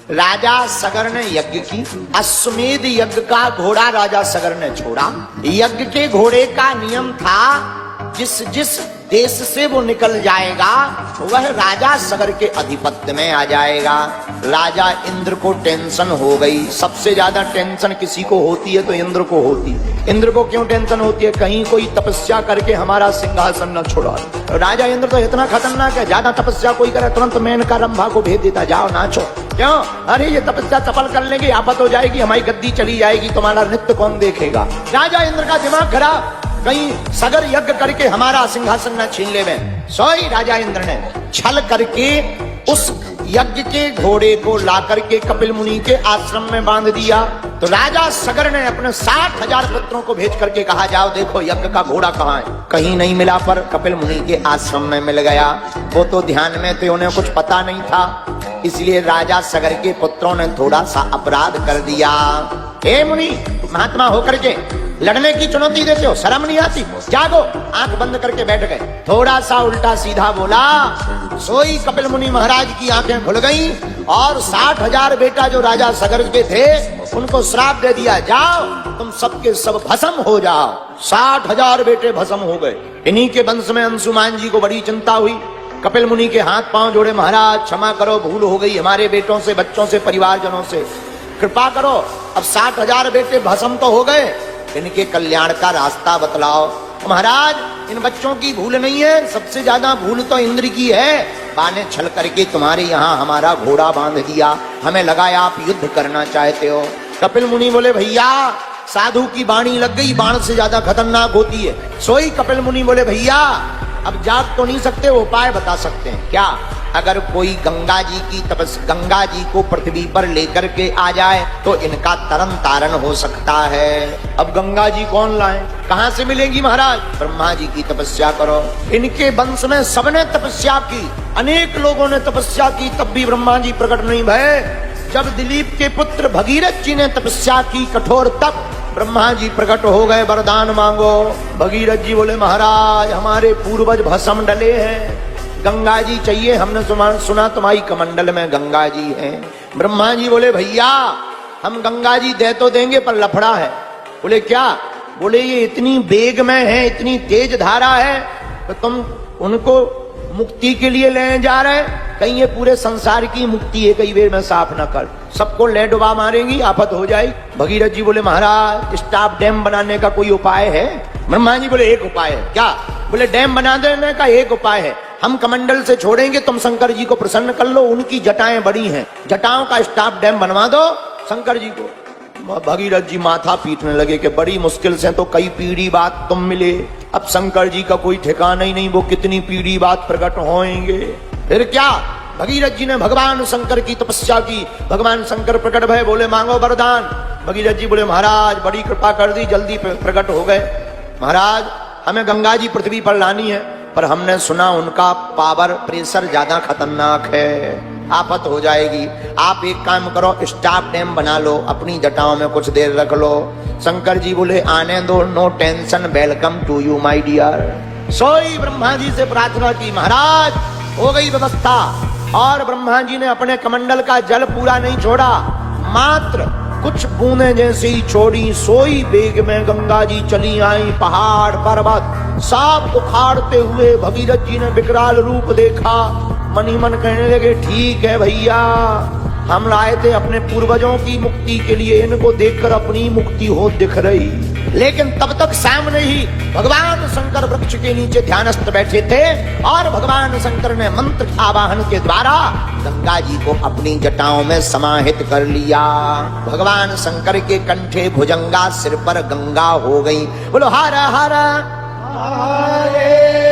राजा सगर ने यज्ञ की, अश्वमेध यज्ञ का घोड़ा राजा सगर ने छोड़ा। यज्ञ के घोड़े का नियम था जिस देश से वो निकल जाएगा वह राजा सगर के अधिपत्य में आ जाएगा। राजा इंद्र को टेंशन हो गई। सबसे ज्यादा टेंशन किसी को होती है तो इंद्र को होती है। इंद्र को क्यों टेंशन होती है? कहीं कोई तपस्या करके हमारा सिंहासन न छुड़ा। राजा इंद्र तो इतना खतरनाक है, ज्यादा तपस्या कोई करे तुरंत मेनका रंभा को भेज देता, जाओ नाचो। क्यों? अरे ये तपस्या सफल कर लेंगे, आफत हो जाएगी, हमारी गद्दी चली जाएगी, तुम्हारा नृत्य कौन देखेगा। राजा इंद्र का दिमाग खराब, कहीं सगर यज्ञ करके हमारा सिंहासन न छीन ले में। सोई राजा इंद्र ने छल करके उस यज्ञ के घोड़े को लाकर के कपिल मुनि के आश्रम में बांध दिया। तो राजा सगर ने अपने 60,000 पुत्रों को भेज करके कहा, जाओ देखो यज्ञ का घोड़ा कहाँ है। कहीं नहीं मिला, पर कपिल मुनि के आश्रम में मिल गया। वो तो ध्यान में थे, उन्हें कुछ पता नहीं था, इसलिए राजा सगर के पुत्रों ने थोड़ा सा अपराध कर दिया। हे मुनि, महात्मा होकर के लड़ने की चुनौती देते हो, शर्म नहीं आती? जागो। आंख बंद करके बैठ गए। थोड़ा सा उल्टा सीधा बोला, सोई कपिल मुनि महाराज की आंखें खुल गईं और 60,000 बेटा जो राजा सगर के थे उनको श्राप दे दिया, जाओ तुम सबके सब भस्म हो जाओ। 60,000 बेटे भस्म हो गए। इन्हीं के वंश में अंशुमान जी को बड़ी चिंता हुई। कपिल मुनि के हाथ पांव जोड़े, महाराज क्षमा करो, भूल हो गई हमारे बेटों से, बच्चों से, परिवारजनों से, कृपा करो। अब 60,000 बेटे भस्म तो हो गए, इनके कल्याण का रास्ता बतलाओ। महाराज इन बच्चों की भूल नहीं है, सबसे ज्यादा भूल तो इंद्र की है। बाने छल करके तुम्हारे यहाँ हमारा घोड़ा बांध दिया, हमें लगाया आप युद्ध करना चाहते हो। कपिल मुनि बोले, भैया साधु की बाणी लग गई, बाण से ज्यादा खतरनाक होती है। सोई कपिल मुनि बोले, भैया अब जाग तो नहीं सकते, उपाय बता सकते हैं। क्या? अगर कोई गंगा जी को पृथ्वी पर लेकर के आ जाए तो इनका तरन तारण हो सकता है। अब गंगा जी कौन लाए, कहां से मिलेंगी महाराज? ब्रह्मा जी की तपस्या करो। इनके वंश में सबने तपस्या की, अनेक लोगों ने तपस्या की, तब भी ब्रह्मा जी प्रकट नहीं भये। जब दिलीप के पुत्र भगीरथ जी ने तपस्या की कठोर, तब ब्रह्मा जी प्रकट हो गए, वरदान मांगो। भगीरथ जी बोले, महाराज हमारे पूर्वज भस्म डले हैं, गंगा जी चाहिए, हमने सुना तुम्हारी कमंडल में गंगा जी हैं। ब्रह्मा जी बोले, भैया हम गंगा जी दे तो देंगे पर लफड़ा है। बोले क्या? बोले ये इतनी वेग में है, इतनी तेज धारा है, तो तुम उनको मुक्ति के लिए ले जा रहे, कहीं ये पूरे संसार की मुक्ति है, कई बेर में साफ न कर, सबको ले डुबा मारेंगी, आफत हो जाएगी। भगीरथ जी बोले, महाराज स्टॉप डैम बनाने का कोई उपाय है? ब्रह्मा जी बोले, एक उपाय है। क्या? बोले डैम बना देने का एक उपाय है, हम कमंडल से छोड़ेंगे, तुम शंकर जी को प्रसन्न कर लो, उनकी जटाएं बड़ी हैं, जटाओं का स्टॉप डैम बनवा दो शंकर जी को। भगीरथ जी माथा पीटने लगे कि बड़ी मुश्किल से तो कई पीढ़ी बाद तुम मिले, अब शंकर जी का कोई ठिकाना ही नहीं, वो कितनी पीढ़ी बाद प्रकट होंगे। फिर क्या? भगीरथ जी ने भगवान शंकर की तपस्या की, भगवान शंकर प्रकट भय, बोले मांगो वरदान। भगीरथ जी बोले, महाराज बड़ी कृपा कर दी, जल्दी प्रकट हो गए। महाराज हमें गंगा जी पृथ्वी पर लानी है, पर हमने सुना उनका पावर प्रेशर ज्यादा खतरनाक है, आफत हो जाएगी। आप एक काम करो, स्टॉप डैम बना लो, अपनी जटाओं में कुछ देर रख लो। शंकर जी बोले, आने दो, no tension, welcome to you my dear. सोई ब्रह्मा जी से प्रार्थना की, महाराज हो गई व्यवस्था। और ब्रह्मा जी ने अपने कमंडल का जल पूरा नहीं छोड़ा, मात्र कुछ बूंदें जैसी ही छोड़ी। सोई वेग में गंगा जी चली आई, पहाड़ पर्वत सब उखाड़ते हुए। भगीरथ जी ने विकराल रूप देखा, मन ही मन कहने लगे, ठीक है भैया, हम लाए थे अपने पूर्वजों की मुक्ति के लिए, इनको देखकर अपनी मुक्ति हो दिख रही। लेकिन तब तक सामने ही भगवान शंकर वृक्ष के नीचे ध्यानस्थ बैठे थे और भगवान शंकर ने मंत्र आवाहन के द्वारा गंगा जी को अपनी जटाओं में समाहित कर लिया। भगवान शंकर के कंठे भुजंगा, सिर पर गंगा हो गई। बोलो हर हर हरे